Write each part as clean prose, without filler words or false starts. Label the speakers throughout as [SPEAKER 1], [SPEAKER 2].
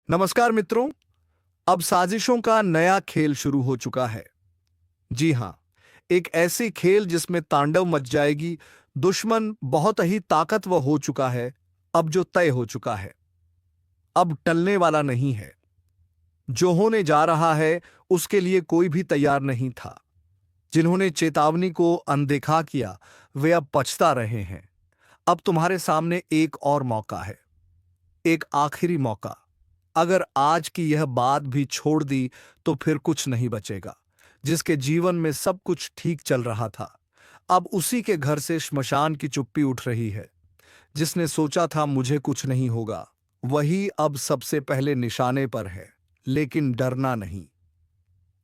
[SPEAKER 1] नमस्कार मित्रों। अब साजिशों का नया खेल शुरू हो चुका है। जी हां, एक ऐसी खेल जिसमें तांडव मच जाएगी। दुश्मन बहुत ही ताकतवर हो चुका है। अब जो तय हो चुका है, अब टलने वाला नहीं है। जो होने जा रहा है उसके लिए कोई भी तैयार नहीं था। जिन्होंने चेतावनी को अनदेखा किया वे अब पछता रहे हैं। अब तुम्हारे सामने एक और मौका है, एक आखिरी मौका। अगर आज की यह बात भी छोड़ दी तो फिर कुछ नहीं बचेगा। जिसके जीवन में सब कुछ ठीक चल रहा था, अब उसी के घर से श्मशान की चुप्पी उठ रही है। जिसने सोचा था मुझे कुछ नहीं होगा, वही अब सबसे पहले निशाने पर है। लेकिन डरना नहीं।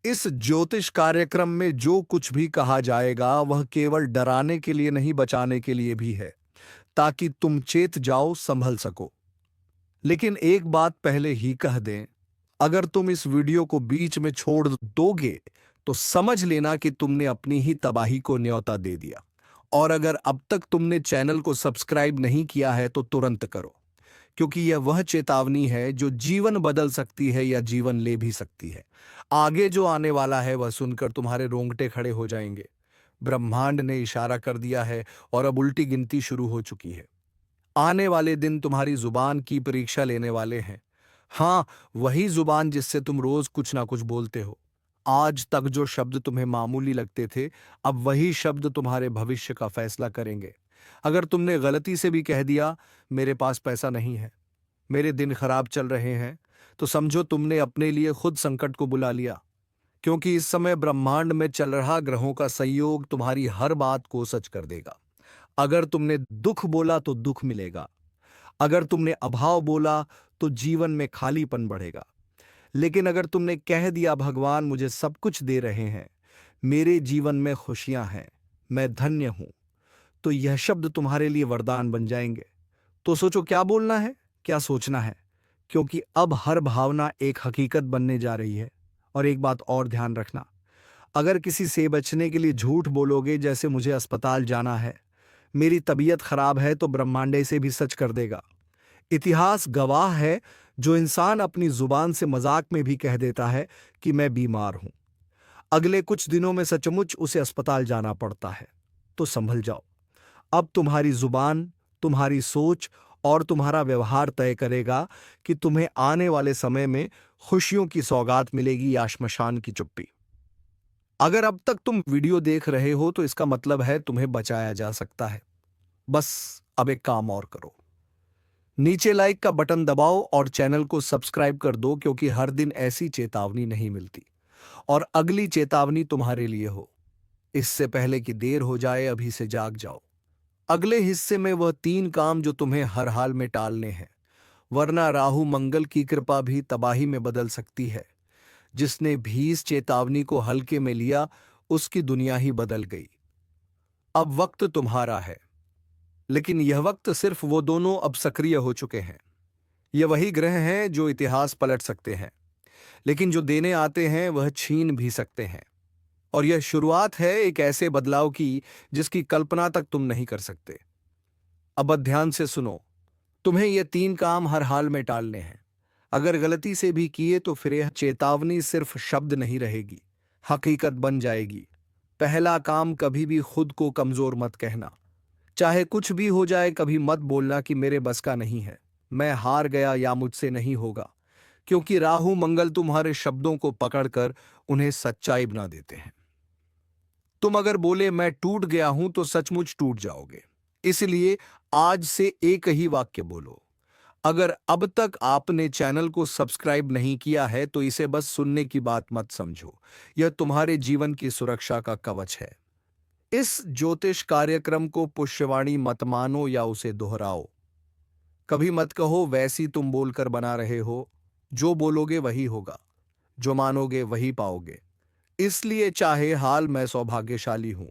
[SPEAKER 1] इस ज्योतिष कार्यक्रम में जो कुछ भी कहा जाएगा वह केवल डराने के लिए नहीं, बचाने के लिए भी है, ताकि तुम चेत जाओ, संभल सको। लेकिन एक बात पहले ही कह दें, अगर तुम इस वीडियो को बीच में छोड़ दोगे तो समझ लेना कि तुमने अपनी ही तबाही को न्योता दे दिया। और अगर अब तक तुमने चैनल को सब्सक्राइब नहीं किया है तो तुरंत करो, क्योंकि यह वह चेतावनी है जो जीवन बदल सकती है या जीवन ले भी सकती है। आगे जो आने वाला है वह सुनकर तुम्हारे रोंगटे खड़े हो जाएंगे। ब्रह्मांड ने इशारा कर दिया है और अब उल्टी गिनती शुरू हो चुकी है। आने वाले दिन तुम्हारी जुबान की परीक्षा लेने वाले हैं। हाँ, वही जुबान जिससे तुम रोज कुछ ना कुछ बोलते हो। आज तक जो शब्द तुम्हें मामूली लगते थे, अब वही शब्द तुम्हारे भविष्य का फैसला करेंगे। अगर तुमने गलती से भी कह दिया, मेरे पास पैसा नहीं है, मेरे दिन खराब चल रहे हैं, तो समझो तुमने अपने लिए खुद संकट को बुला लिया। क्योंकि इस समय ब्रह्मांड में चल रहा ग्रहों का संयोग तुम्हारी हर बात को सच कर देगा। अगर तुमने दुख बोला तो दुख मिलेगा। अगर तुमने अभाव बोला तो जीवन में खालीपन बढ़ेगा। लेकिन अगर तुमने कह दिया भगवान मुझे सब कुछ दे रहे हैं, मेरे जीवन में खुशियां हैं, मैं धन्य हूं, तो यह शब्द तुम्हारे लिए वरदान बन जाएंगे। तो सोचो क्या बोलना है, क्या सोचना है, क्योंकि अब हर भावना एक हकीकत बनने जा रही है। और एक बात और ध्यान रखना, अगर किसी से बचने के लिए झूठ बोलोगे, जैसे मुझे अस्पताल जाना है, मेरी तबीयत खराब है, तो ब्रह्मांड से भी सच कर देगा। इतिहास गवाह है, जो इंसान अपनी जुबान से मजाक में भी कह देता है कि मैं बीमार हूं, अगले कुछ दिनों में सचमुच उसे अस्पताल जाना पड़ता है। तो संभल जाओ। अब तुम्हारी जुबान, तुम्हारी सोच और तुम्हारा व्यवहार तय करेगा कि तुम्हें आने वाले समय में खुशियों की सौगात मिलेगी या श्मशान की चुप्पी। अगर अब तक तुम वीडियो देख रहे हो तो इसका मतलब है तुम्हें बचाया जा सकता है। बस अब एक काम और करो, नीचे लाइक का बटन दबाओ और चैनल को सब्सक्राइब कर दो, क्योंकि हर दिन ऐसी चेतावनी नहीं मिलती। और अगली चेतावनी तुम्हारे लिए हो। इससे पहले कि देर हो जाए, अभी से जाग जाओ। अगले हिस्से में वह 3 काम जो तुम्हें हर हाल में टालने हैं, वरना राहु मंगल की कृपा भी तबाही में बदल सकती है। जिसने भी इस चेतावनी को हल्के में लिया, उसकी दुनिया ही बदल गई। अब वक्त तुम्हारा है। लेकिन यह वक्त सिर्फ वो दोनों अब सक्रिय हो चुके हैं। ये वही ग्रह हैं जो इतिहास पलट सकते हैं, लेकिन जो देने आते हैं वह छीन भी सकते हैं। और यह शुरुआत है एक ऐसे बदलाव की जिसकी कल्पना तक तुम नहीं कर सकते। अब ध्यान से सुनो, तुम्हें ये 3 काम हर हाल में टालने हैं। अगर गलती से भी किए तो फिर यह चेतावनी सिर्फ शब्द नहीं रहेगी, हकीकत बन जाएगी। पहला काम, कभी भी खुद को कमजोर मत कहना। चाहे कुछ भी हो जाए, कभी मत बोलना कि मेरे बस का नहीं है, मैं हार गया या मुझसे नहीं होगा। क्योंकि राहु मंगल तुम्हारे शब्दों को पकड़कर उन्हें सच्चाई बना देते हैं। तुम अगर बोले मैं टूट गया हूं तो सचमुच टूट जाओगे। इसलिए आज से एक ही वाक्य बोलो। अगर अब तक आपने चैनल को सब्सक्राइब नहीं किया है तो इसे बस सुनने की बात मत समझो, यह तुम्हारे जीवन की सुरक्षा का कवच है। इस ज्योतिष कार्यक्रम को पुष्यवाणी मत मानो या उसे दोहराओ। कभी मत कहो वैसी तुम बोलकर बना रहे हो। जो बोलोगे वही होगा, जो मानोगे वही पाओगे। इसलिए चाहे हाल मैं सौभाग्यशाली हूं,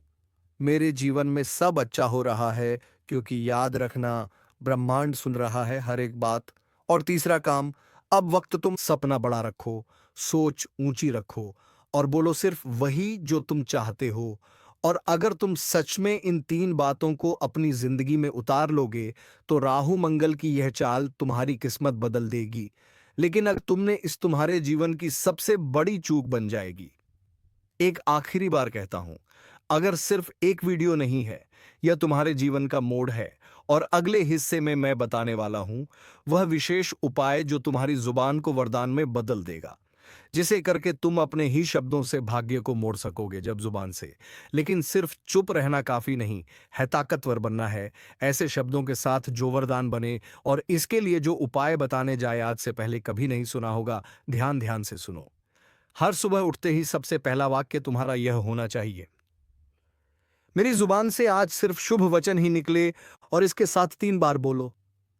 [SPEAKER 1] मेरे जीवन में सब अच्छा हो रहा है, क्योंकि याद रखना, ब्रह्मांड सुन रहा है हर एक बात। और तीसरा काम, अब वक्त तुम सपना बड़ा रखो, सोच ऊंची रखो और बोलो सिर्फ वही जो तुम चाहते हो। और अगर तुम सच में इन 3 बातों को अपनी जिंदगी में उतार लोगे तो राहु मंगल की यह चाल तुम्हारी किस्मत बदल देगी। लेकिन अगर तुमने इस तुम्हारे जीवन की सबसे बड़ी चूक बन जाएगी। एक आखिरी बार कहता हूं, अगर सिर्फ एक वीडियो नहीं है, यह तुम्हारे जीवन का मोड़ है, और अगले हिस्से में मैं बताने वाला हूं वह विशेष उपाय जो तुम्हारी जुबान को वरदान में बदल देगा, जिसे करके तुम अपने ही शब्दों से भाग्य को मोड़ सकोगे जब जुबान से। लेकिन सिर्फ चुप रहना काफी नहीं है, ताकतवर बनना है, ऐसे शब्दों के साथ जो वरदान बने। और इसके लिए जो उपाय बताने जाए आज से पहले कभी नहीं सुना होगा, ध्यान ध्यान से सुनो। हर सुबह उठते ही सबसे पहला वाक्य तुम्हारा यह होना चाहिए, मेरी जुबान से आज सिर्फ शुभ वचन ही निकले। और इसके साथ 3 बार बोलो,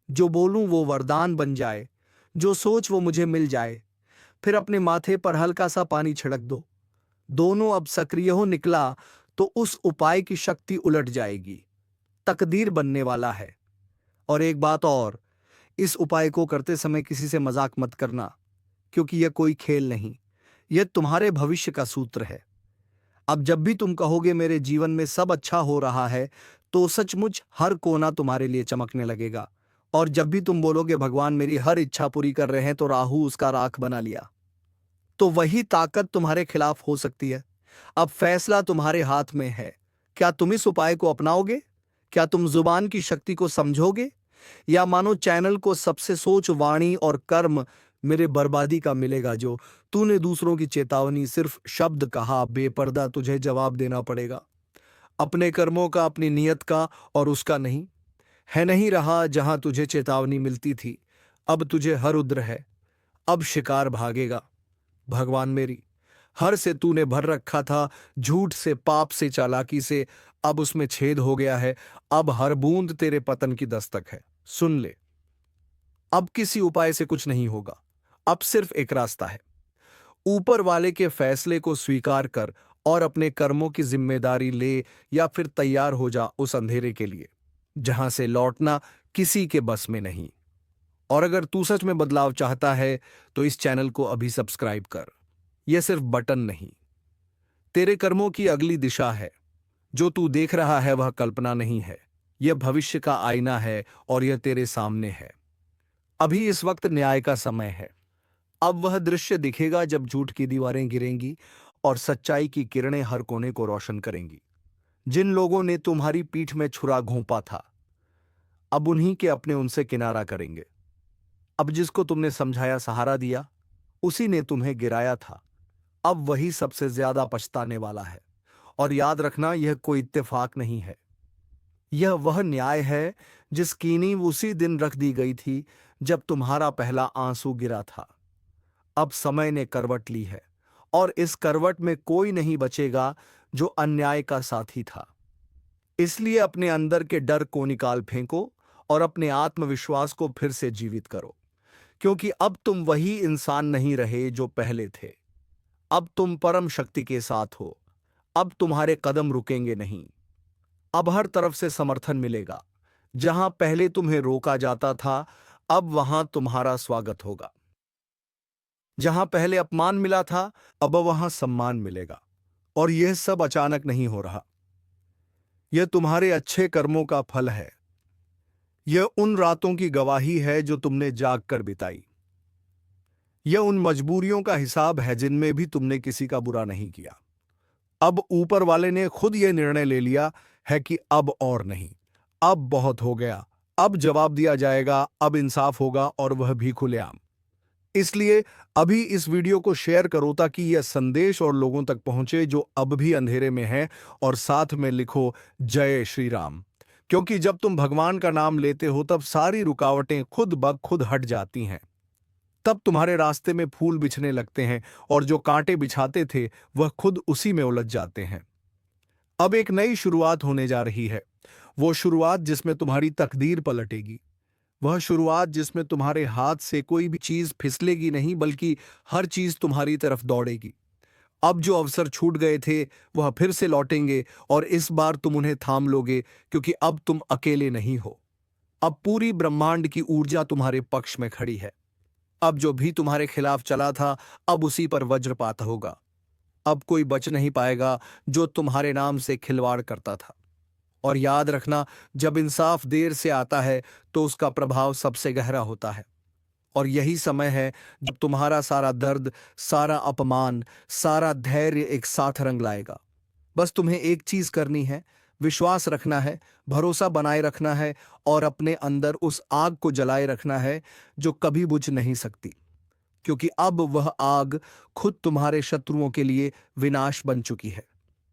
[SPEAKER 1] जो बोलूं वो वरदान बन जाए, जो सोच वो मुझे मिल जाए। फिर अपने माथे पर हल्का सा पानी छिड़क दो। दोनों अब सक्रिय हो निकला तो उस उपाय की शक्ति उलट जाएगी, तकदीर बनने वाला है। और एक बात और, इस उपाय को करते समय किसी से मजाक मत करना, क्योंकि यह कोई खेल नहीं, यह तुम्हारे भविष्य का सूत्र है। अब जब भी तुम कहोगे मेरे जीवन में सब अच्छा हो रहा है, तो सचमुच हर कोना तुम्हारे लिए चमकने लगेगा। और जब भी तुम बोलोगे भगवान मेरी हर इच्छा पूरी कर रहे हैं, तो राहु उसका राख बना लिया। तो वही ताकत तुम्हारे खिलाफ हो सकती है। अब फैसला तुम्हारे हाथ में है, क्या तुम इस उपाय को अपनाओगे? क्या तुम जुबान की शक्ति को समझोगे, या मानो चैनल को सबसे सोच, वाणी और कर्म मेरे बर्बादी का मिलेगा, जो तूने दूसरों की चेतावनी सिर्फ शब्द कहा, बेपर्दा तुझे जवाब देना पड़ेगा, अपने कर्मों का, अपनी नियत का और उसका नहीं है। नहीं रहा जहां तुझे चेतावनी मिलती थी, अब तुझे हर उद्र है, अब शिकार भागेगा। भगवान मेरी हर से तूने भर रखा था, झूठ से, पाप से, चालाकी से, अब उसमें छेद हो गया है। अब हर बूंद तेरे पतन की दस्तक है। सुन ले, अब किसी उपाय से कुछ नहीं होगा, अब सिर्फ एक रास्ता है। ऊपर वाले के फैसले को स्वीकार कर और अपने कर्मों की जिम्मेदारी ले, या फिर तैयार हो जा उस अंधेरे के लिए जहां से लौटना किसी के बस में नहीं। और अगर तू सच में बदलाव चाहता है तो इस चैनल को अभी सब्सक्राइब कर। यह सिर्फ बटन नहीं, तेरे कर्मों की अगली दिशा है। जो तू देख रहा है वह कल्पना नहीं है, यह भविष्य का आईना है, और यह तेरे सामने है। अभी इस वक्त न्याय का समय है। अब वह दृश्य दिखेगा जब झूठ की दीवारें गिरेंगी और सच्चाई की किरणें हर कोने को रोशन करेंगी। जिन लोगों ने तुम्हारी पीठ में छुरा घोंपा था, अब उन्हीं के अपने उनसे किनारा करेंगे। अब जिसको तुमने समझाया, सहारा दिया, उसी ने तुम्हें गिराया था, अब वही सबसे ज्यादा पछताने वाला है। और याद रखना, यह कोई इत्तेफाक नहीं है, यह वह न्याय है जिसकी नींव उसी दिन रख दी गई थी जब तुम्हारा पहला आंसू गिरा था। अब समय ने करवट ली है, और इस करवट में कोई नहीं बचेगा जो अन्याय का साथी था। इसलिए अपने अंदर के डर को निकाल फेंको और अपने आत्मविश्वास को फिर से जीवित करो, क्योंकि अब तुम वही इंसान नहीं रहे जो पहले थे। अब तुम परम शक्ति के साथ हो। अब तुम्हारे कदम रुकेंगे नहीं। अब हर तरफ से समर्थन मिलेगा। जहां पहले तुम्हें रोका जाता था, अब वहां तुम्हारा स्वागत होगा। जहां पहले अपमान मिला था, अब वहां सम्मान मिलेगा। और यह सब अचानक नहीं हो रहा, यह तुम्हारे अच्छे कर्मों का फल है। यह उन रातों की गवाही है जो तुमने जाग कर बिताई। यह उन मजबूरियों का हिसाब है जिनमें भी तुमने किसी का बुरा नहीं किया। अब ऊपर वाले ने खुद यह निर्णय ले लिया है कि अब और नहीं, अब बहुत हो गया। अब जवाब दिया जाएगा, अब इंसाफ होगा, और वह भी खुलेआम। इसलिए अभी इस वीडियो को शेयर करो ताकि यह संदेश और लोगों तक पहुंचे जो अब भी अंधेरे में हैं, और साथ में लिखो जय श्री राम। क्योंकि जब तुम भगवान का नाम लेते हो तब सारी रुकावटें खुद ब खुद हट जाती हैं। तब तुम्हारे रास्ते में फूल बिछने लगते हैं, और जो कांटे बिछाते थे वह खुद उसी में उलझ जाते हैं। अब एक नई शुरुआत होने जा रही है, वो शुरुआत जिसमें तुम्हारी तकदीर पलटेगी। वह शुरुआत जिसमें तुम्हारे हाथ से कोई भी चीज फिसलेगी नहीं, बल्कि हर चीज तुम्हारी तरफ दौड़ेगी। अब जो अवसर छूट गए थे वह फिर से लौटेंगे, और इस बार तुम उन्हें थाम लोगे, क्योंकि अब तुम अकेले नहीं हो। अब पूरी ब्रह्मांड की ऊर्जा तुम्हारे पक्ष में खड़ी है। अब जो भी तुम्हारे खिलाफ चला था, अब उसी पर वज्रपात होगा। अब कोई बच नहीं पाएगा जो तुम्हारे नाम से खिलवाड़ करता था। और याद रखना, जब इंसाफ देर से आता है तो उसका प्रभाव सबसे गहरा होता है। और यही समय है जब तुम्हारा सारा दर्द, सारा अपमान, सारा धैर्य एक साथ रंग लाएगा। बस तुम्हें एक चीज करनी है, विश्वास रखना है, भरोसा बनाए रखना है और अपने अंदर उस आग को जलाए रखना है जो कभी बुझ नहीं सकती, क्योंकि अब वह आग खुद तुम्हारे शत्रुओं के लिए विनाश बन चुकी है।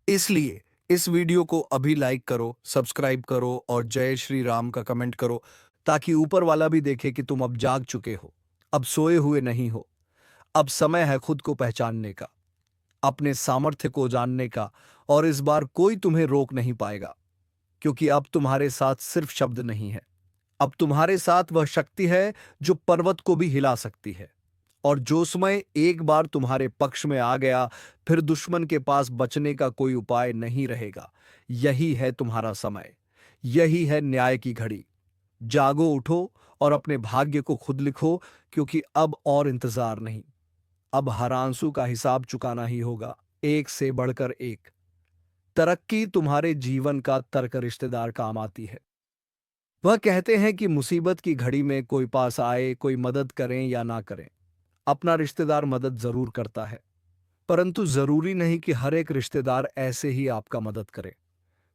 [SPEAKER 1] इसलिए इस वीडियो को अभी लाइक करो, सब्सक्राइब करो और जय श्री राम का कमेंट करो, ताकि ऊपर वाला भी देखे कि तुम अब जाग चुके हो, अब सोए हुए नहीं हो। अब समय है खुद को पहचानने का, अपने सामर्थ्य को जानने का, और इस बार कोई तुम्हें रोक नहीं पाएगा, क्योंकि अब तुम्हारे साथ सिर्फ शब्द नहीं है, अब तुम्हारे साथ वह शक्ति है जो पर्वत को भी हिला सकती है। और जो समय एक बार तुम्हारे पक्ष में आ गया, फिर दुश्मन के पास बचने का कोई उपाय नहीं रहेगा। यही है तुम्हारा समय, यही है न्याय की घड़ी। जागो, उठो और अपने भाग्य को खुद लिखो, क्योंकि अब और इंतजार नहीं। अब हर आंसू का हिसाब चुकाना ही होगा, एक से बढ़कर एक। तरक्की तुम्हारे जीवन का तर्क रिश्तेदार काम आती है। वह कहते हैं कि मुसीबत की घड़ी में कोई पास आए, कोई मदद करें या ना करें, अपना रिश्तेदार मदद जरूर करता है। परंतु जरूरी नहीं कि हर एक रिश्तेदार ऐसे ही आपका मदद करे।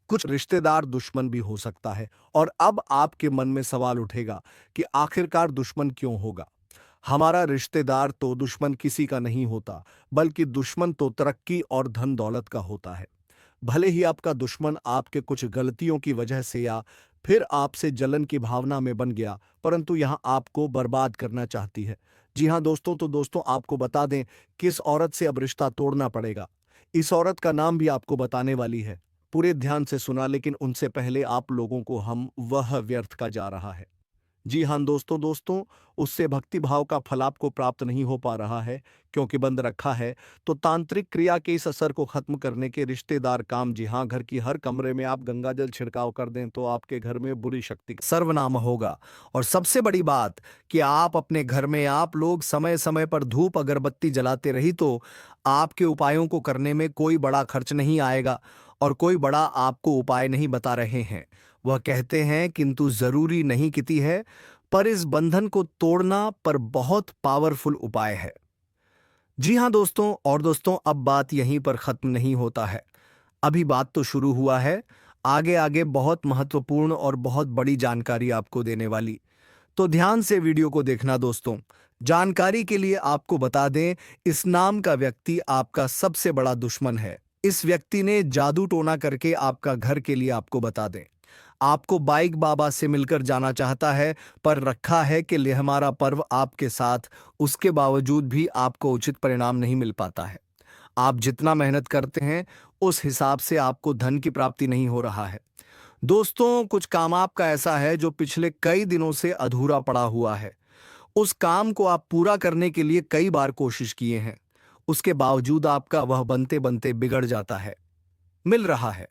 [SPEAKER 1] कुछ रिश्तेदार दुश्मन भी हो सकता है। और अब आपके मन में सवाल उठेगा कि आखिरकार दुश्मन क्यों होगा? हमारा रिश्तेदार तो दुश्मन किसी का नहीं होता, बल्कि दुश्मन तो तरक्की और धन दौलत का होता है। भले ही आपका दुश्मन आपके कुछ गलतियों की वजह से या फिर आपसे जलन की भावना में बन गया, परंतु यहां आपको बर्बाद करना चाहती है। जी हां दोस्तों, तो दोस्तों आपको बता दें किस औरत से अब रिश्ता तोड़ना पड़ेगा। इस औरत का नाम भी आपको बताने वाली है। पूरे ध्यान से सुना, लेकिन उनसे पहले आप लोगों को हम वह व्यर्थ का जा रहा है। जी हाँ दोस्तों, उससे भक्ति भाव का फल आपको प्राप्त नहीं हो पा रहा है, क्योंकि बंद रखा है। तो तांत्रिक क्रिया के इस असर को खत्म करने के रिश्तेदार काम, जी हाँ, घर की हर कमरे में आप गंगा जल छिड़काव कर दें तो आपके घर में बुरी शक्ति का सर्वनाम होगा। और सबसे बड़ी बात कि आप अपने घर में आप लोग समय समय पर धूप अगरबत्ती जलाते रही तो आपके उपायों को करने में कोई बड़ा खर्च नहीं आएगा, और कोई बड़ा आपको उपाय नहीं बता रहे हैं। वह कहते हैं किंतु जरूरी नहीं किती है, पर इस बंधन को तोड़ना पर बहुत पावरफुल उपाय है। जी हां दोस्तों, और दोस्तों अब बात यहीं पर खत्म नहीं होता है, अभी बात तो शुरू हुआ है। आगे आगे बहुत महत्वपूर्ण और बहुत बड़ी जानकारी आपको देने वाली, तो ध्यान से वीडियो को देखना दोस्तों। जानकारी के लिए आपको बता दें, इस नाम का व्यक्ति आपका सबसे बड़ा दुश्मन है। इस व्यक्ति ने जादू टोना करके आपका घर के लिए आपको बता दें, आपको बाइक बाबा से मिलकर जाना चाहता है, पर रखा है कि ले हमारा पर्व आपके साथ, उसके बावजूद भी आपको उचित परिणाम नहीं मिल पाता है। आप जितना मेहनत करते हैं उस हिसाब से आपको धन की प्राप्ति नहीं हो रहा है। दोस्तों कुछ काम आपका ऐसा है जो पिछले कई दिनों से अधूरा पड़ा हुआ है। उस काम को आप पूरा करने के लिए कई बार कोशिश किए हैं, उसके बावजूद आपका वह बनते बनते बिगड़ जाता है। मिल रहा है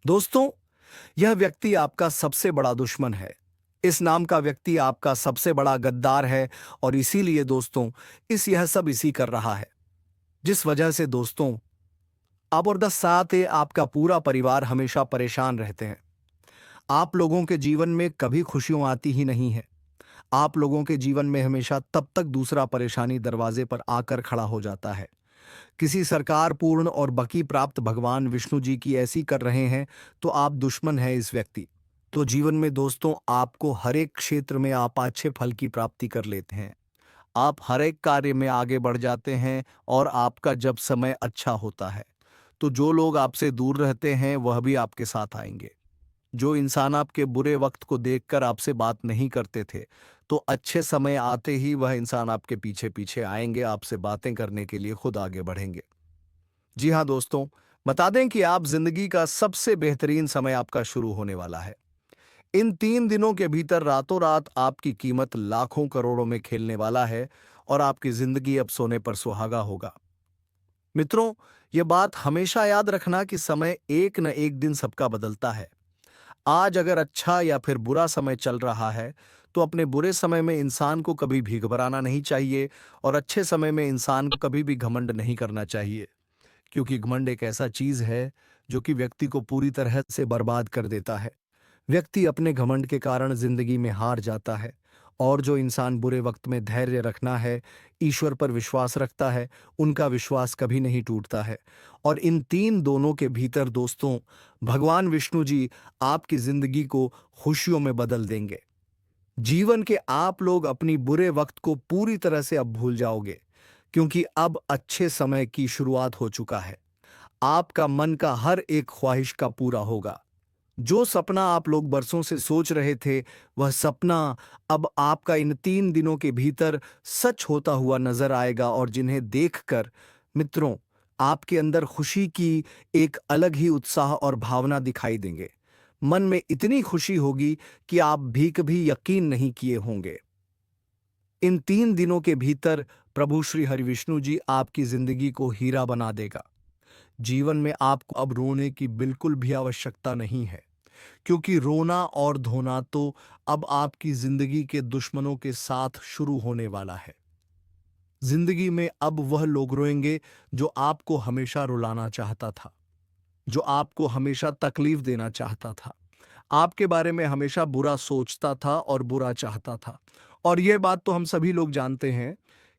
[SPEAKER 1] दोस्तों, यह व्यक्ति आपका सबसे बड़ा दुश्मन है। इस नाम का व्यक्ति आपका सबसे बड़ा गद्दार है, और इसीलिए दोस्तों यह सब इसी कर रहा है, जिस वजह से दोस्तों आप और दस साथ आपका पूरा परिवार हमेशा परेशान रहते हैं। आप लोगों के जीवन में कभी खुशियां आती ही नहीं है। आप लोगों के जीवन में हमेशा तब तक दूसरा परेशानी दरवाजे पर आकर खड़ा हो जाता है। किसी सरकार पूर्ण और बकी प्राप्त भगवान विष्णु जी की ऐसी कर रहे हैं, तो आप दुश्मन है इस व्यक्ति। तो जीवन में दोस्तों आपको हर एक क्षेत्र में आप अच्छे फल की प्राप्ति कर लेते हैं, आप हर एक कार्य में आगे बढ़ जाते हैं, और आपका जब समय अच्छा होता है तो जो लोग आपसे दूर रहते हैं वह भी आपके साथ आएंगे। जो इंसान आपके बुरे वक्त को देखकर आपसे बात नहीं करते थे, तो अच्छे समय आते ही वह इंसान आपके पीछे पीछे आएंगे, आपसे बातें करने के लिए खुद आगे बढ़ेंगे। जी हाँ दोस्तों, बता दें कि आप जिंदगी का सबसे बेहतरीन समय आपका शुरू होने वाला है। इन 3 दिनों के भीतर रातों रात आपकी कीमत लाखों करोड़ों में खेलने वाला है, और आपकी जिंदगी अब सोने पर सुहागा होगा। मित्रों, यह बात हमेशा याद रखना कि समय एक न एक दिन सबका बदलता है। आज अगर अच्छा या फिर बुरा समय चल रहा है, तो अपने बुरे समय में इंसान को कभी भी घबराना नहीं चाहिए, और अच्छे समय में इंसान को कभी भी घमंड नहीं करना चाहिए, क्योंकि घमंड एक ऐसा चीज है जो कि व्यक्ति को पूरी तरह से बर्बाद कर देता है। व्यक्ति अपने घमंड के कारण जिंदगी में हार जाता है, और जो इंसान बुरे वक्त में धैर्य रखना है, ईश्वर पर विश्वास रखता है, उनका विश्वास कभी नहीं टूटता है। और इन तीन दोनों के भीतर दोस्तों, भगवान विष्णु जी आपकी जिंदगी को खुशियों में बदल देंगे। जीवन के आप लोग अपनी बुरे वक्त को पूरी तरह से अब भूल जाओगे, क्योंकि अब अच्छे समय की शुरुआत हो चुका है। आपका मन का हर एक ख्वाहिश का पूरा होगा। जो सपना आप लोग बरसों से सोच रहे थे, वह सपना अब आपका इन 3 दिनों के भीतर सच होता हुआ नजर आएगा, और जिन्हें देखकर मित्रों आपके अंदर खुशी की एक अलग ही उत्साह और भावना दिखाई देंगे। मन में इतनी खुशी होगी कि आप भी कभी यकीन नहीं किए होंगे। इन 3 दिनों के भीतर प्रभु श्री हरिविष्णु जी आपकी जिंदगी को हीरा बना देगा। जीवन में आपको अब रोने की बिल्कुल भी आवश्यकता नहीं है, क्योंकि रोना और धोना तो अब आपकी जिंदगी के दुश्मनों के साथ शुरू होने वाला है। जिंदगी में अब वह लोग रोएंगे जो आपको हमेशा रुलाना चाहता था, जो आपको हमेशा तकलीफ देना चाहता था, आपके बारे में हमेशा बुरा सोचता था और बुरा चाहता था। और यह बात तो हम सभी लोग जानते हैं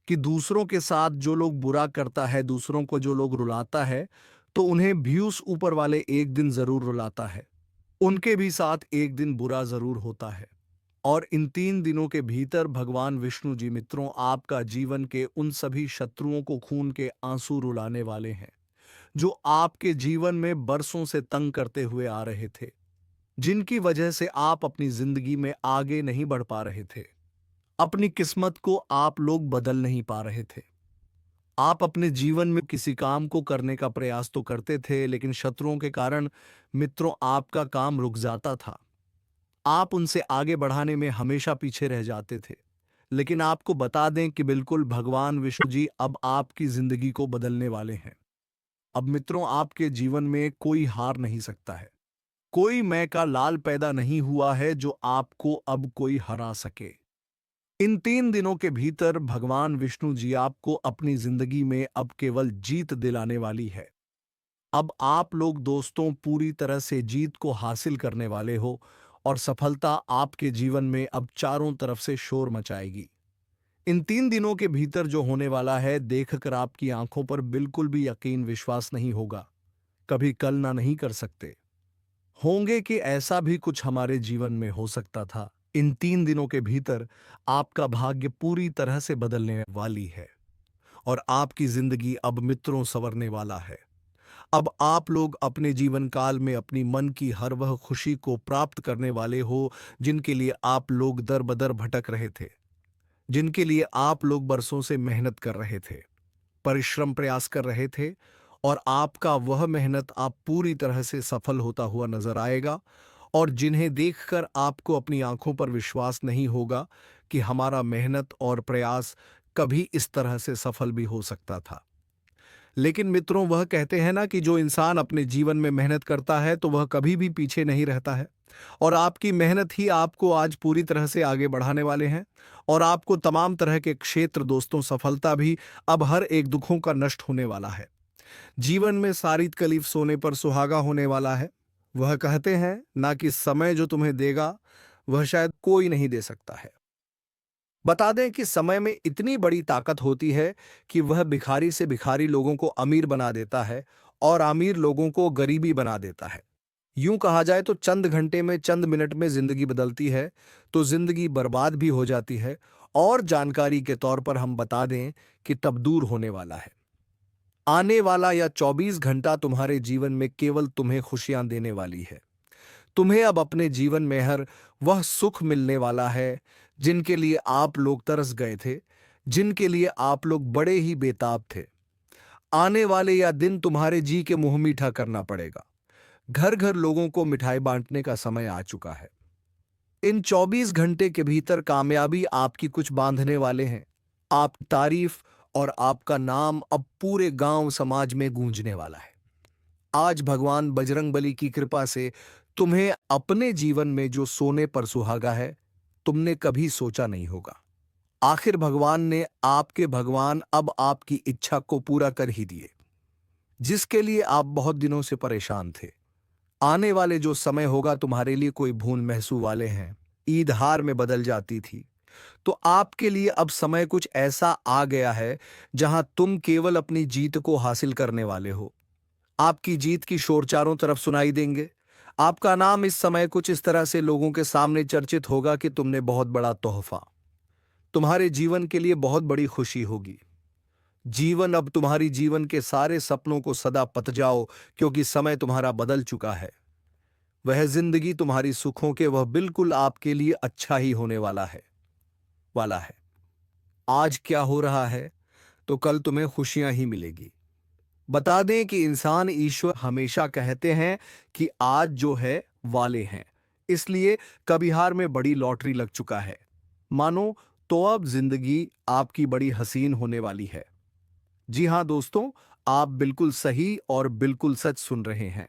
[SPEAKER 1] कि दूसरों के साथ जो लोग बुरा करता है, दूसरों को जो लोग रुलाता है, तो उन्हें भी उस ऊपर वाले एक दिन जरूर रुलाता है, उनके भी साथ एक दिन बुरा जरूर होता है। और इन 3 दिनों के भीतर भगवान विष्णु जी मित्रों आपका जीवन के उन सभी शत्रुओं को खून के आंसू रुलाने वाले हैं, जो आपके जीवन में बरसों से तंग करते हुए आ रहे थे, जिनकी वजह से आप अपनी जिंदगी में आगे नहीं बढ़ पा रहे थे। अपनी किस्मत को आप लोग बदल नहीं पा रहे थे। आप अपने जीवन में किसी काम को करने का प्रयास तो करते थे, लेकिन शत्रुओं के कारण मित्रों आपका काम रुक जाता था। आप उनसे आगे बढ़ाने में हमेशा पीछे रह जाते थे। लेकिन आपको बता दें कि बिल्कुल भगवान विष्णु जी अब आपकी जिंदगी को बदलने वाले हैं। अब मित्रों आपके जीवन में कोई हार नहीं सकता है। कोई मैं का लाल पैदा नहीं हुआ है जो आपको अब कोई हरा सके। इन 3 दिनों के भीतर भगवान विष्णु जी आपको अपनी जिंदगी में अब केवल जीत दिलाने वाली है। अब आप लोग दोस्तों पूरी तरह से जीत को हासिल करने वाले हो, और सफलता आपके जीवन में अब चारों तरफ से शोर मचाएगी। इन 3 दिनों के भीतर जो होने वाला है, देखकर आपकी आंखों पर बिल्कुल भी यकीन विश्वास नहीं होगा। कभी कल्पना नहीं कर सकते होंगे कि ऐसा भी कुछ हमारे जीवन में हो सकता था। इन 3 दिनों के भीतर आपका भाग्य पूरी तरह से बदलने वाली है, और आपकी जिंदगी अब मित्रों संवरने वाला है। अब आप लोग अपने जीवन काल में अपनी मन की हर वह खुशी को प्राप्त करने वाले हो, जिनके लिए आप लोग दर बदर भटक रहे थे, जिनके लिए आप लोग बरसों से मेहनत कर रहे थे, परिश्रम प्रयास कर रहे थे, और आपका वह मेहनत आप पूरी तरह से सफल होता हुआ नजर आएगा। और जिन्हें देखकर आपको अपनी आंखों पर विश्वास नहीं होगा कि हमारा मेहनत और प्रयास कभी इस तरह से सफल भी हो सकता था। लेकिन मित्रों वह कहते हैं ना कि जो इंसान अपने जीवन में मेहनत करता है तो वह कभी भी पीछे नहीं रहता है, और आपकी मेहनत ही आपको आज पूरी तरह से आगे बढ़ाने वाले हैं। और आपको तमाम तरह के क्षेत्र दोस्तों सफलता भी अब हर एक दुखों का नष्ट होने वाला है। जीवन में सारी तकलीफ सोने पर सुहागा होने वाला है। वह कहते हैं ना कि समय जो तुम्हें देगा वह शायद कोई नहीं दे सकता है। बता दें कि समय में इतनी बड़ी ताकत होती है कि वह भिखारी से भिखारी लोगों को अमीर बना देता है, और अमीर लोगों को गरीबी बना देता है। यूं कहा जाए तो चंद घंटे में, चंद मिनट में जिंदगी बदलती है, तो जिंदगी बर्बाद भी हो जाती है। और जानकारी के तौर पर हम बता दें कि तब दूर होने वाला है। आने वाला या 24 घंटा तुम्हारे जीवन में केवल तुम्हें खुशियां देने वाली है। तुम्हें अब अपने जीवन में हर वह सुख मिलने वाला है जिनके लिए आप लोग तरस गए थे, जिनके लिए आप लोग बड़े ही बेताब थे। आने वाले या दिन तुम्हारे जी के मुंह मीठा करना पड़ेगा। घर घर लोगों को मिठाई बांटने का समय आ चुका है। इन 24 घंटे के भीतर कामयाबी आपकी कुछ बांधने वाले हैं। आपकी तारीफ और आपका नाम अब पूरे गांव समाज में गूंजने वाला है। आज भगवान बजरंगबली की कृपा से तुम्हें अपने जीवन में जो सोने पर सुहागा है, तुमने कभी सोचा नहीं होगा। आखिर भगवान ने आपके भगवान अब आपकी इच्छा को पूरा कर ही दिए, जिसके लिए आप बहुत दिनों से परेशान थे। आने वाले जो समय होगा तुम्हारे लिए कोई भूल महसू वाले हैं। ईद हार में बदल जाती थी, तो आपके लिए अब समय कुछ ऐसा आ गया है जहां तुम केवल अपनी जीत को हासिल करने वाले हो। आपकी जीत की शोर चारों तरफ सुनाई देंगे। आपका नाम इस समय कुछ इस तरह से लोगों के सामने चर्चित होगा कि तुमने बहुत बड़ा तोहफा, तुम्हारे जीवन के लिए बहुत बड़ी खुशी होगी। जीवन अब तुम्हारी जीवन के सारे सपनों को सदा पत जाओ, क्योंकि समय तुम्हारा बदल चुका है। वह जिंदगी तुम्हारी सुखों के वह बिल्कुल आपके लिए अच्छा ही होने वाला है। आज क्या हो रहा है तो कल तुम्हें खुशियां ही मिलेगी। बता दें कि इंसान ईश्वर हमेशा कहते हैं कि आज जो है वाले हैं, इसलिए कबिहार में बड़ी लॉटरी लग चुका है मानो, तो अब जिंदगी आपकी बड़ी हसीन होने वाली है। जी हां दोस्तों, आप बिल्कुल सही और बिल्कुल सच सुन रहे हैं।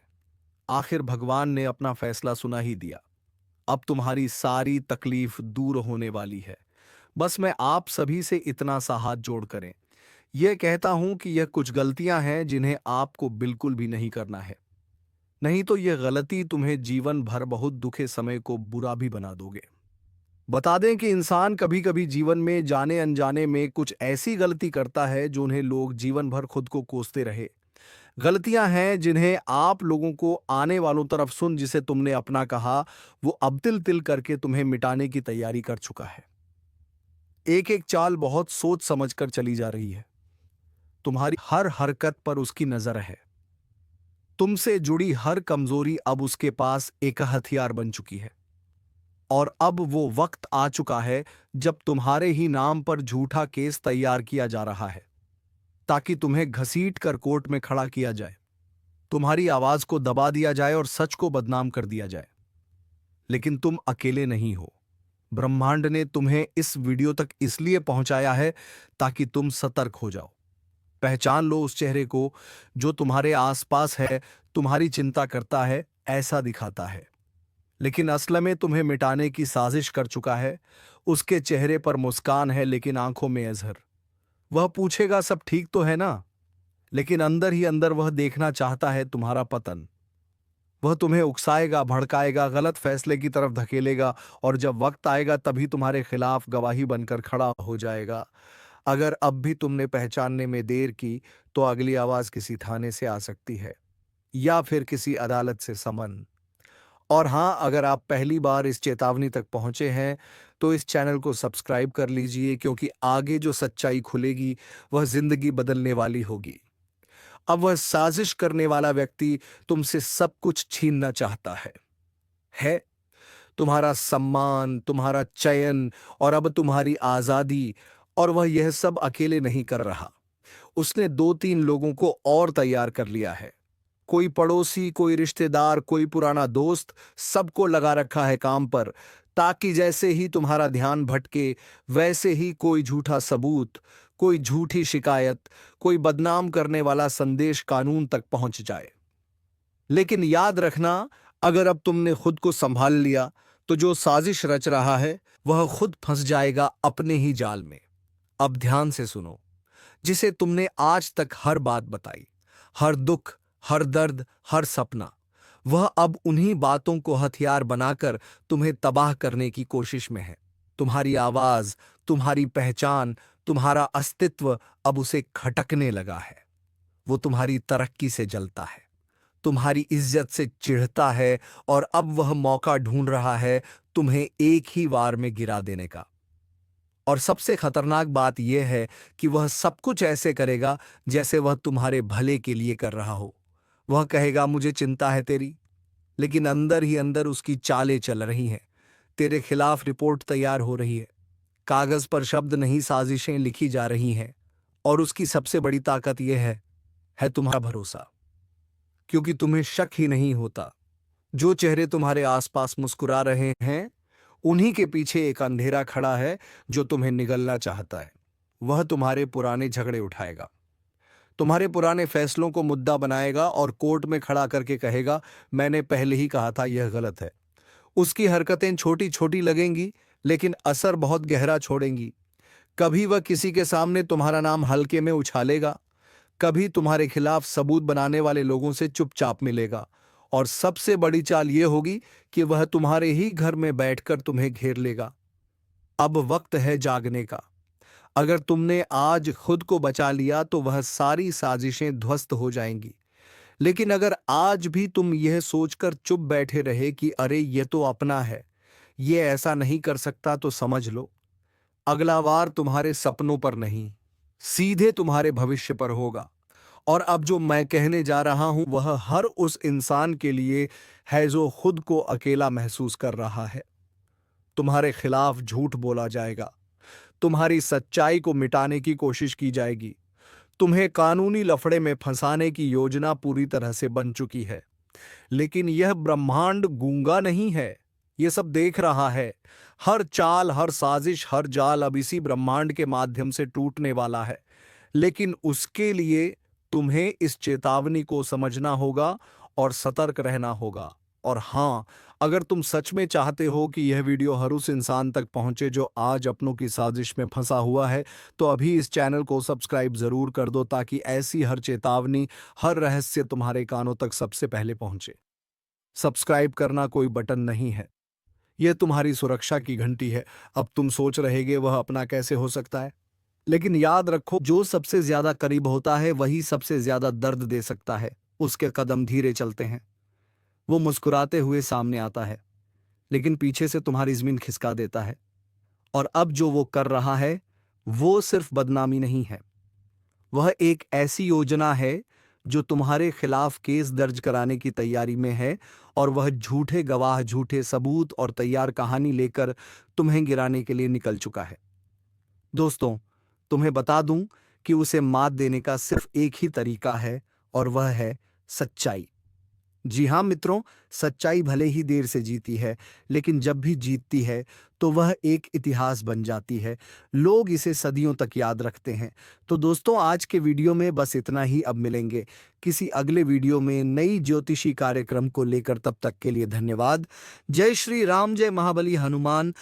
[SPEAKER 1] आखिर भगवान ने अपना फैसला सुना ही दिया। अब तुम्हारी सारी तकलीफ दूर होने वाली है। बस मैं आप सभी से इतना सा हाथ जोड़ करें, यह कहता हूं कि यह कुछ गलतियां हैं जिन्हें आपको बिल्कुल भी नहीं करना है। नहीं तो यह गलती तुम्हें जीवन भर बहुत दुखे समय को बुरा भी बना दोगे। बता दें कि इंसान कभी कभी जीवन में जाने अनजाने में कुछ ऐसी गलती करता है जो उन्हें लोग जीवन भर खुद को कोसते रहे। गलतियां हैं जिन्हें आप लोगों को आने वालों तरफ सुन जिसे तुमने अपना कहा, वो अब तिल तिल करके तुम्हें मिटाने की तैयारी कर चुका है। एक एक चाल बहुत सोच समझकर चली जा रही है। तुम्हारी हर हरकत पर उसकी नजर है। तुमसे जुड़ी हर कमजोरी अब उसके पास एक हथियार बन चुकी है। और अब वो वक्त आ चुका है जब तुम्हारे ही नाम पर झूठा केस तैयार किया जा रहा है, ताकि तुम्हें घसीट कर कोर्ट में खड़ा किया जाए, तुम्हारी आवाज को दबा दिया जाए और सच को बदनाम कर दिया जाए। लेकिन तुम अकेले नहीं हो। ब्रह्मांड ने तुम्हें इस वीडियो तक इसलिए पहुंचाया है ताकि तुम सतर्क हो जाओ। पहचान लो उस चेहरे को जो तुम्हारे आसपास है, तुम्हारी चिंता करता है, ऐसा दिखाता है, लेकिन असल में तुम्हें मिटाने की साजिश कर चुका है। उसके चेहरे पर मुस्कान है लेकिन आंखों में अजहर। वह पूछेगा सब ठीक तो है ना, लेकिन अंदर ही अंदर वह देखना चाहता है तुम्हारा पतन। वह तुम्हें उकसाएगा, भड़काएगा, गलत फैसले की तरफ धकेलेगा, और जब वक्त आएगा तभी तुम्हारे खिलाफ गवाही बनकर खड़ा हो जाएगा। अगर अब भी तुमने पहचानने में देर की तो अगली आवाज किसी थाने से आ सकती है या फिर किसी अदालत से समन। और हाँ, अगर आप पहली बार इस चेतावनी तक पहुंचे हैं तो इस चैनल को सब्सक्राइब कर लीजिए, क्योंकि आगे जो सच्चाई खुलेगी वह जिंदगी बदलने वाली होगी। अब वह साजिश करने वाला व्यक्ति तुमसे सब कुछ छीनना चाहता है तुम्हारा सम्मान, तुम्हारा चयन और अब तुम्हारी आजादी। और वह यह सब अकेले नहीं कर रहा। उसने 2-3 लोगों को और तैयार कर लिया है। कोई पड़ोसी, कोई रिश्तेदार, कोई पुराना दोस्त, सबको लगा रखा है काम पर, ताकि जैसे ही तुम्हारा ध्यान भटके वैसे ही कोई झूठा सबूत, कोई झूठी शिकायत, कोई बदनाम करने वाला संदेश कानून तक पहुंच जाए। लेकिन याद रखना, अगर अब तुमने खुद को संभाल लिया तो जो साजिश रच रहा है वह खुद फंस जाएगा अपने ही जाल में। अब ध्यान से सुनो। जिसे तुमने आज तक हर बात बताई, हर दुख, हर दर्द, हर सपना, वह अब उन्हीं बातों को हथियार बनाकर तुम्हें तबाह करने की कोशिश में है। तुम्हारी आवाज, तुम्हारी पहचान, तुम्हारा अस्तित्व अब उसे खटकने लगा है। वो तुम्हारी तरक्की से जलता है, तुम्हारी इज्जत से चिढ़ता है, और अब वह मौका ढूंढ रहा है तुम्हें एक ही वार में गिरा देने का। और सबसे खतरनाक बात यह है कि वह सब कुछ ऐसे करेगा जैसे वह तुम्हारे भले के लिए कर रहा हो। वह कहेगा मुझे चिंता है तेरी, लेकिन अंदर ही अंदर उसकी चालें चल रही हैं। तेरे खिलाफ रिपोर्ट तैयार हो रही है, कागज पर शब्द नहीं साजिशें लिखी जा रही हैं। और उसकी सबसे बड़ी ताकत यह है तुम्हारा भरोसा, क्योंकि तुम्हें शक ही नहीं होता। जो चेहरे तुम्हारे आसपास मुस्कुरा रहे हैं उन्हीं के पीछे एक अंधेरा खड़ा है जो तुम्हें निगलना चाहता है। वह तुम्हारे पुराने झगड़े उठाएगा, तुम्हारे पुराने फैसलों को मुद्दा बनाएगा और कोर्ट में खड़ा करके कहेगा मैंने पहले ही कहा था यह गलत है। उसकी हरकतें छोटी छोटी लगेंगी लेकिन असर बहुत गहरा छोड़ेंगी। कभी वह किसी के सामने तुम्हारा नाम हल्के में उछालेगा, कभी तुम्हारे खिलाफ सबूत बनाने वाले लोगों से चुपचाप मिलेगा, और सबसे बड़ी चाल यह होगी कि वह तुम्हारे ही घर में बैठकर तुम्हें घेर लेगा। अब वक्त है जागने का। अगर तुमने आज खुद को बचा लिया तो वह सारी साजिशें ध्वस्त हो जाएंगी। लेकिन अगर आज भी तुम यह सोचकर चुप बैठे रहे कि अरे ये तो अपना है, ये ऐसा नहीं कर सकता, तो समझ लो अगला वार तुम्हारे सपनों पर नहीं, सीधे तुम्हारे भविष्य पर होगा। और अब जो मैं कहने जा रहा हूं वह हर उस इंसान के लिए है जो खुद को अकेला महसूस कर रहा है। तुम्हारे खिलाफ झूठ बोला जाएगा, तुम्हारी सच्चाई को मिटाने की कोशिश की जाएगी, तुम्हें कानूनी लफड़े में फंसाने की योजना पूरी तरह से बन चुकी है। लेकिन यह ब्रह्मांड गूंगा नहीं है, यह सब देख रहा है। हर चाल, हर साजिश, हर जाल अब इसी ब्रह्मांड के माध्यम से टूटने वाला है। लेकिन उसके लिए तुम्हें इस चेतावनी को समझना होगा और सतर्क रहना होगा। और हाँ, अगर तुम सच में चाहते हो कि यह वीडियो हर उस इंसान तक पहुंचे जो आज अपनों की साजिश में फंसा हुआ है, तो अभी इस चैनल को सब्सक्राइब जरूर कर दो ताकि ऐसी हर चेतावनी, हर रहस्य तुम्हारे कानों तक सबसे पहले पहुंचे। सब्सक्राइब करना कोई बटन नहीं है, यह तुम्हारी सुरक्षा की घंटी है। अब तुम सोच रहेगे वह अपना कैसे हो सकता है, लेकिन याद रखो जो सबसे ज्यादा करीब होता है वही सबसे ज्यादा दर्द दे सकता है। उसके कदम धीरे चलते हैं, वो मुस्कुराते हुए सामने आता है, लेकिन पीछे से तुम्हारी जमीन खिसका देता है। और अब जो वो कर रहा है वो सिर्फ बदनामी नहीं है, वह एक ऐसी योजना है जो तुम्हारे खिलाफ केस दर्ज कराने की तैयारी में है। और वह झूठे गवाह, झूठे सबूत और तैयार कहानी लेकर तुम्हें गिराने के लिए निकल चुका है। दोस्तों, तुम्हें बता दूं कि उसे मात देने का सिर्फ एक ही तरीका है, और वह है सच्चाई। जी हाँ मित्रों, सच्चाई भले ही देर से जीती है, लेकिन जब भी जीतती है तो वह एक इतिहास बन जाती है। लोग इसे सदियों तक याद रखते हैं। तो दोस्तों, आज के वीडियो में बस इतना ही। अब मिलेंगे किसी अगले वीडियो में नई ज्योतिषी कार्यक्रम को लेकर। तब तक के लिए धन्यवाद। जय श्री राम, जय महाबली हनुमान।